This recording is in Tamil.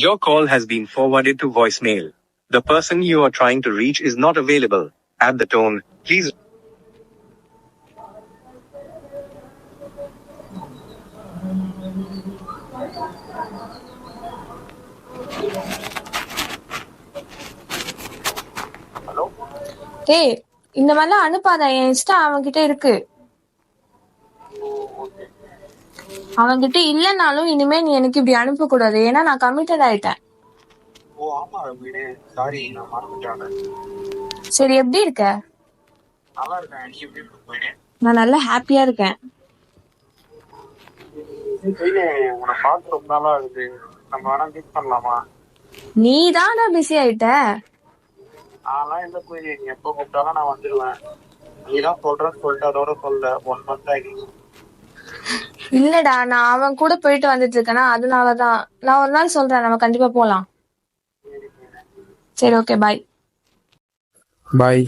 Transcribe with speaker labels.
Speaker 1: Your call has been forwarded to voicemail. The person you are trying to reach is not available. At the tone, please.
Speaker 2: டேய், இந்த மாதிரிலாம் அனுப்பாத. என் இன்ஸ்டா அவன்கிட்ட இருக்கு. அவன்கிட்ட இல்லைனாலும் இனிமே நீ எனக்கு இப்படி அனுப்ப கூடாது. ஏன்னா நான் கமிட்டட் ஆயிட்டேன்.
Speaker 3: ஓ ஆமா வீடு, சாரி நான் மறந்துட்டேன்.
Speaker 2: சரி, எப்படி இருக்க?
Speaker 3: நல்லா இருக்கேன், நீ எப்படி இருக்க?
Speaker 2: நான் நல்லா ஹாப்பியா இருக்கேன்.
Speaker 3: உன்னை பார்த்து ரொம்ப நாளா இருக்கு, நம்ம வேணா மீட் பண்ணலாமா?
Speaker 2: நீ தான்டா பிஸி ஆயிட்ட.
Speaker 3: அதெல்லாம் எந்த போய் நீ எப்போ கூப்பிட்டாலும் நான் வந்துடுவேன். நீதான் சொல்லிட்டு அதோட சொல்ல 1 month ஆகிடுச்சு.
Speaker 2: இல்லடா, நான் அவன் கூட போயிட்டு வந்துட்டு இருக்கேனா, அதனாலதான். நான் ஒரு நாள் சொல்றேன், நம்ம கண்டிப்பா போலாம். சரி, ஓகே, பாய்.
Speaker 4: பாய்.